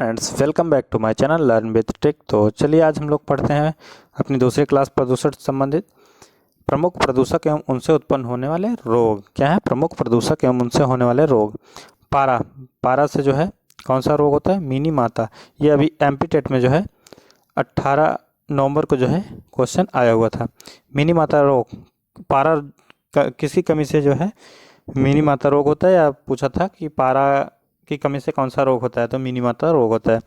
Friends, welcome back to my channel learn with tech. तो चलिए आज हम लोग पढ़ते हैं अपनी दूसरी क्लास प्रदूषण से संबंधित प्रमुख प्रदूषक एवं उनसे उत्पन्न होने वाले रोग। क्या है? प्रमुख प्रदूषक एवं उनसे होने वाले रोग। पारा पारा से जो है कौन सा रोग होता है? मिनी माता। ये अभी एमपी टेट में जो है 18 नवंबर को जो है क्वेश्चन आया हुआ था। मिनी माता रोग पारा किसकी कमी से जो है मिनी माता रोग होता है, या पूछा था कि पारा की कमी से कौन सा रोग होता है, तो मिनी माता रोग होता है।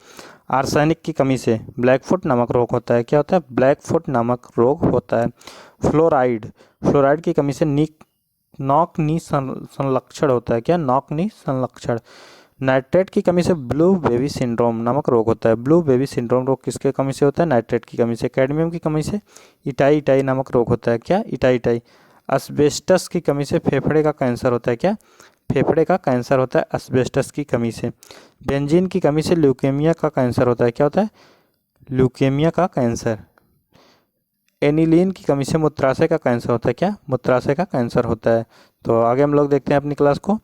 आर्सेनिक की कमी से ब्लैकफुट नामक रोग होता है। क्या होता है? ब्लैकफुट नामक रोग होता है। फ्लोराइड की कमी से नॉक नी संलक्षण होता है। क्या? Knock knee संलक्षण। नाइट्रेट की कमी से ब्लू बेबी सिंड्रोम नामक रोग होता है। ब्लू बेबी सिंड्रोम रोग किसके कमी से होता है? नाइट्रेट की कमी से। कैडमियम की कमी से इटाई नामक रोग होता है। क्या? इटाई। एस्बेस्टस की कमी से फेफड़े का कैंसर होता है। क्या? फेफड़े का कैंसर होता है एस्बेस्टस की कमी से। बेंजीन की कमी से ल्यूकेमिया का कैंसर होता है। क्या होता है? ल्यूकेमिया का कैंसर। एनिलीन की कमी से मूत्राशय का कैंसर होता है। क्या? मूत्राशय का कैंसर होता है। तो आगे हम लोग देखते हैं अपनी क्लास को।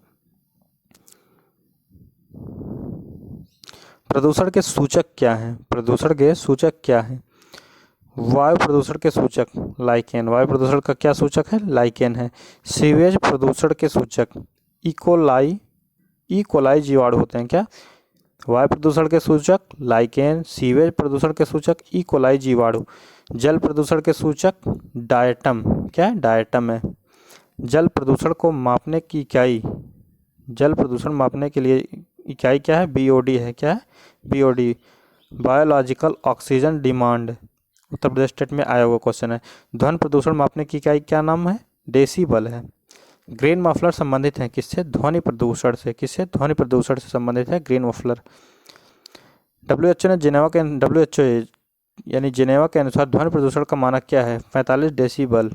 प्रदूषण के सूचक क्या हैं? प्रदूषण के सूचक क्या हैं? वायु प्रदूषण के सूचक लाइकेन। वायु प्रदूषण का क्या सूचक है? लाइकेन है। सीवेज प्रदूषण के सूचक इकोलाई जीवाणु होते हैं। क्या? वायु प्रदूषण के सूचक लाइकेन। सीवेज प्रदूषण के सूचक इकोलाई जीवाणु। जल प्रदूषण के सूचक डायटम। क्या है? डायटम है। जल प्रदूषण को मापने की इकाई, जल प्रदूषण मापने के लिए इकाई क्या है? बीओडी है। क्या है? BOD, biological oxygen demand. Uttar Pradesh state में आया हुआ क्वेश्चन है। ध्वनि प्रदूषण मापने की इकाई क्या नाम है? डेसिबल है। ग्रेन मफलर संबंधित है किससे? ध्वनि प्रदूषण से। किससे? ध्वनि प्रदूषण से संबंधित है ग्रेन मफलर। डब्ल्यूएचओ यानी जिनेवा के अनुसार ध्वनि प्रदूषण का मानक क्या है? 45 डेसिबल।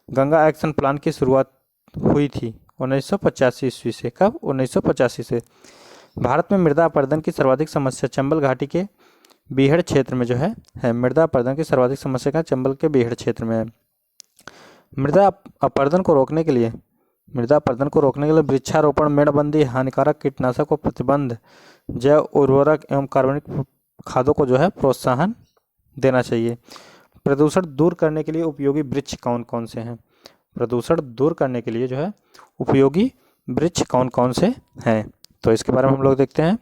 गंगा एक्शन प्लान की शुरुआत हुई थी 1985 ईस्वी से। कब? 1985 से। भारत में मृदा अपरदन की सर्वाधिक समस्या चंबल घाटी के बीहड़ क्षेत्र में जो है मृदा अपरदन की सर्वाधिक समस्या का चंबल के बीहड़ क्षेत्र में है। मृदा अपरदन को रोकने के लिए वृक्षारोपण, मेड़बंदी, हानिकारक कीटनाशकों को प्रतिबंध, जैव उर्वरक एवं कार्बनिक खादों को जो है प्रोत्साहन देना चाहिए। प्रदूषण दूर करने के लिए उपयोगी वृक्ष कौन कौन से हैं? प्रदूषण दूर करने के लिए जो है उपयोगी वृक्ष कौन कौन से हैं, तो इसके बारे में हम लोग देखते हैं।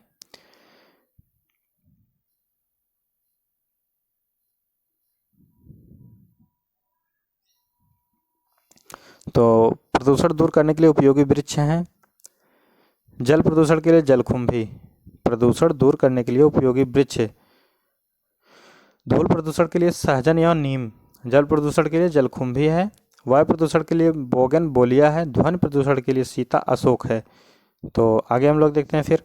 तो प्रदूषण दूर करने के लिए उपयोगी वृक्ष हैं। जल प्रदूषण के लिए जलकुंभी। प्रदूषण दूर करने के लिए उपयोगी वृक्ष। धूल प्रदूषण के लिए सहजन या नीम। जल प्रदूषण के लिए जलकुंभी है। वायु प्रदूषण के लिए बोगनवेलिया है। ध्वनि प्रदूषण के लिए सीता अशोक है। तो आगे हम लोग देखते हैं फिर।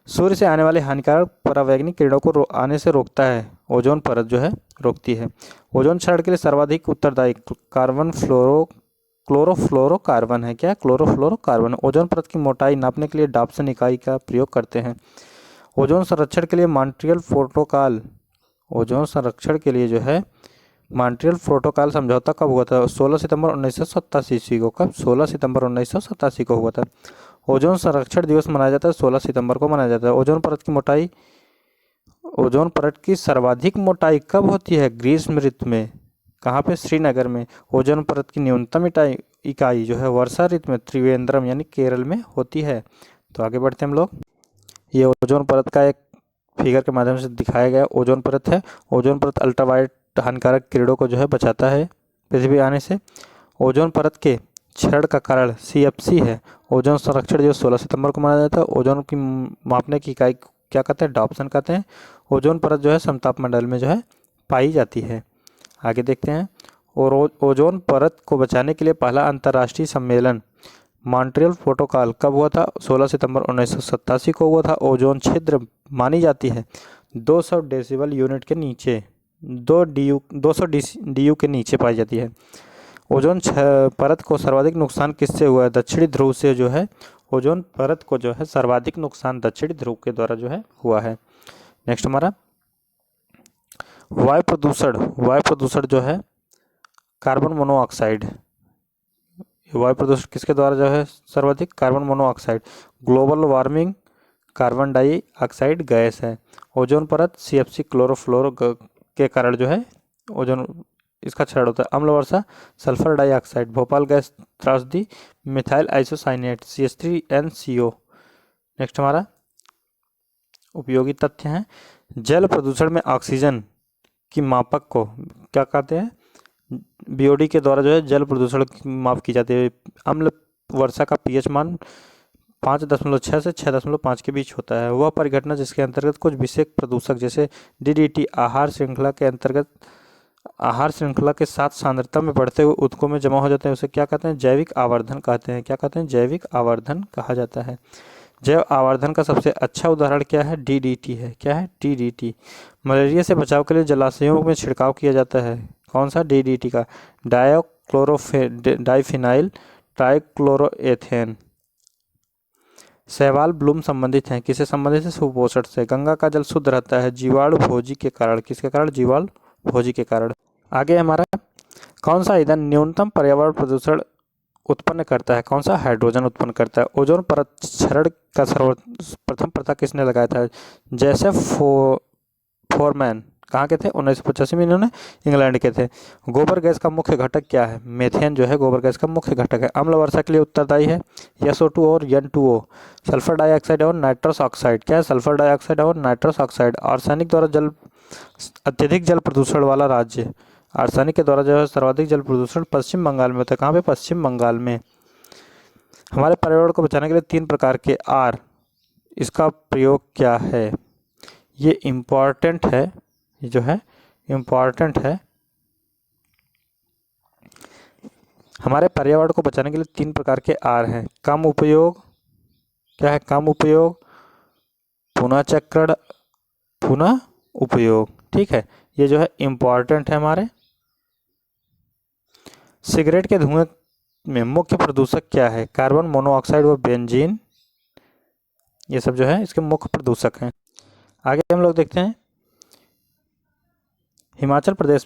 सूर्य से आने वाले हानिकारक परावैंगनिक किरणों को आने से रोकता है ओजोन परत जो है रोकती है। ओजोन क्षरण के लिए सर्वाधिक उत्तरदायी क्लोरोफ्लोरोकार्बन है। क्या? क्लोरोफ्लोरोकार्बन। ओजोन परत की मोटाई नापने के लिए डॉप्सन इकाई का प्रयोग करते हैं। ओजोन संरक्षण के लिए मॉन्ट्रियल प्रोटोकॉल समझौता कब हुआ था? 16 सितंबर 1987 ईस्वी को। कब? 16 सितंबर 1987 को हुआ था। ओजोन संरक्षण दिवस मनाया जाता है 16 सितंबर को मनाया जाता है। ओजोन परत की सर्वाधिक मोटाई कब होती है? ग्रीष्म ऋतु में। कहाँ पे? श्रीनगर में। ओजोन परत की न्यूनतम इकाई जो है वर्षा ऋतु में त्रिवेंद्रम यानी केरल में होती है। तो आगे बढ़ते हैं हम लोग। ये ओजोन परत का एक फिगर के माध्यम से दिखाया गया ओजोन परत है। ओजोन परत अल्ट्रावायलेट हानिकारक किरणों को जो है बचाता है पृथ्वी आने से। ओजोन परत के क्षरण का कारण CFC है। ओजोन संरक्षण दिवस 16 सितंबर को मनाया जाता है। ओजोन की मापने की इकाई क्या कहते हैं? डॉप्सन कहते हैं। ओजोन परत जो है समताप मंडल में जो है पाई जाती है। आगे देखते हैं। और ओजोन परत को बचाने के लिए पहला अंतर्राष्ट्रीय सम्मेलन मॉन्ट्रियल प्रोटोकॉल कब हुआ था? 16 सितंबर 1987 को हुआ था। ओजोन छिद्र मानी जाती है 200 डेसिबल यूनिट के नीचे, 200 DU के नीचे पाई जाती है। ओजोन परत को सर्वाधिक नुकसान किससे हुआ है? दक्षिणी ध्रुव से जो है ओजोन परत को जो है सर्वाधिक नुकसान दक्षिणी ध्रुव के द्वारा जो है हुआ है। नेक्स्ट हमारा वायु प्रदूषण जो है कार्बन मोनोऑक्साइड। वायु प्रदूषण किसके द्वारा जो है सर्वाधिक? Carbon monoxide. Global warming carbon dioxide gas है। ओजोन परत CFC क्लोरोफ्लोरो के कारण जो है ओजोन इसका क्षरण होता है। अम्ल वर्षा सल्फर डाइऑक्साइड, भोपाल गैस त्रासदी, मिथाइल आइसोसाइनेट CH3NCO। नेक्स्ट हमारा उपयोगी तथ्य हैं। जल प्रदूषण में ऑक्सीजन की मापक को क्या कहते हैं? BOD के द्वारा जो है जल प्रदूषण की माप की जाती है। अम्ल वर्षा का pH मान 5.6 से 6.5 के बीच होता है। वह परिघटना जिसके अंतर्गत कुछ विषेक प्रदूषक जैसे DDT आहार श्रृंखला के साथ सांद्रता में बढ़ते हुए ऊतकों में जमा हो जाते हैं, उसे क्या कहते हैं? जैविक आवर्धन कहते हैं। क्या कहते हैं? जैविक आवर्धन कहा जाता है। जैव आवर्धन का सबसे अच्छा उदाहरण क्या है? DDT है। क्या है? DDT। मलेरिया से बचाव के लिए जलाशयों में छिड़काव किया जाता है। कौन सा? DDT का। डाइफिनाइल ट्राइक्लोरोएथेन। शैवाल ब्लूम संबंधित हैं। किससे संबंधित है? सुपोषण से। गंगा का जल शुद्ध रहता है जीवाणु भोजी के कारण। किसके कारण? जीवाणु भोजी के कारण। आगे हमारा कौन सा ईंधन न्यूनतम पर्यावरण प्रदूषण उत्पन्न करता है? कौन सा? हाइड्रोजन उत्पन्न करता है। ओजोन परत क्षरण का सर्वप्रथम पता किसने लगाया था? Joseph foreman. कहाँ के थे? 1985 में इन्होंने इंग्लैंड के थे। गोबर गैस का मुख्य घटक क्या है? मेथेन जो है गोबर गैस का मुख्य घटक है। अम्ल वर्षा के लिए उत्तरदायी है SO2 और N2O। सल्फर डाइऑक्साइड और नाइट्रस ऑक्साइड। क्या है? सल्फर डाइऑक्साइड और नाइट्रस ऑक्साइड। आर्सेनिक द्वारा अत्यधिक जल प्रदूषण वाला राज्य। आर्सेनिक के द्वारा जो है सर्वाधिक जल प्रदूषण पश्चिम बंगाल में होता है। कहाँ पे? पश्चिम बंगाल में। हमारे पर्यावरण को बचाने के लिए 3 प्रकार के R, इसका प्रयोग क्या है? ये इम्पॉर्टेंट है, ये जो है इम्पॉर्टेंट है। हमारे पर्यावरण को बचाने के लिए 3 प्रकार के R हैं। कम उपयोग। क्या है? कम उपयोग, पुनः चक्रण, पुनः उपयोग। ठीक है, ये जो है इम्पॉर्टेंट है हमारे। सिगरेट के धुएं में मुख्य प्रदूषक क्या है? कार्बन मोनोऑक्साइड व बेंजीन। ये सब जो है इसके मुख्य प्रदूषक हैं। आगे हम लोग देखते हैं हिमाचल प्रदेश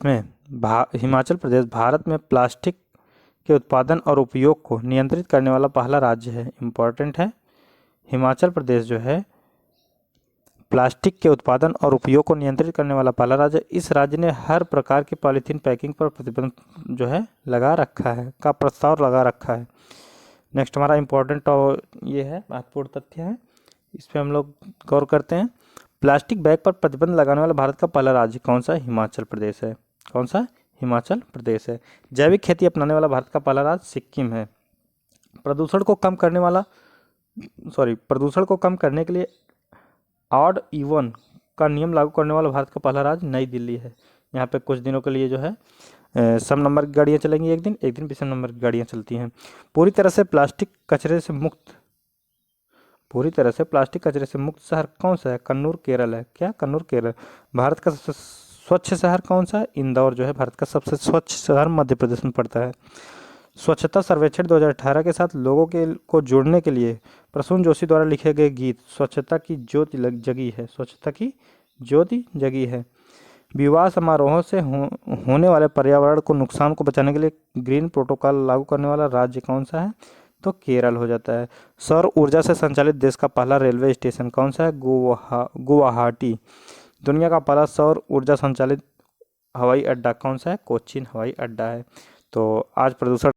भारत में प्लास्टिक के उत्पादन और उपयोग को नियंत्रित करने वाला पहला राज्य है। इम्पॉर्टेंट है। हिमाचल प्रदेश जो है प्लास्टिक के उत्पादन और उपयोग को नियंत्रित करने वाला पहला राज्य। इस राज्य ने हर प्रकार की पॉलीथीन पैकिंग पर प्रतिबंध जो है लगा रखा है, का प्रस्ताव लगा रखा है। नेक्स्ट हमारा इम्पोर्टेंट और ये है महत्वपूर्ण तथ्य है, इस पर हम लोग गौर करते हैं। प्लास्टिक बैग पर प्रतिबंध लगाने वाला भारत का पहला राज्य कौन सा? हिमाचल प्रदेश है। कौन सा? हिमाचल प्रदेश है। जैविक खेती अपनाने वाला भारत का पहला राज्य सिक्किम है। प्रदूषण को कम करने के लिए ऑड इवन का नियम लागू करने वाला भारत का पहला राज्य नई दिल्ली है। यहाँ पे कुछ दिनों के लिए जो है सम नंबर की गाड़ियाँ चलेंगी, एक दिन विषम नंबर की गाड़ियाँ चलती हैं। पूरी तरह से प्लास्टिक कचरे से मुक्त शहर कौन सा है? कन्नूर केरल है। क्या? कन्नूर केरल। भारत का सबसे स्वच्छ शहर कौन सा है? इंदौर जो है भारत का सबसे स्वच्छ शहर मध्य प्रदेश में पड़ता है। स्वच्छता सर्वेक्षण 2018 के साथ लोगों को जोड़ने के लिए प्रसून जोशी द्वारा लिखे गए गीत स्वच्छता की ज्योति जगी है। स्वच्छता की ज्योति जगी है। विवाह समारोहों से होने वाले पर्यावरण को नुकसान को बचाने के लिए ग्रीन प्रोटोकॉल लागू करने वाला राज्य कौन सा है? तो केरल हो जाता है। सौर ऊर्जा से संचालित देश का पहला रेलवे स्टेशन कौन सा है? गुवाहाटी। दुनिया का पहला सौर ऊर्जा संचालित हवाई अड्डा कौन सा है? कोचीन हवाई अड्डा है। तो आज प्रदूषण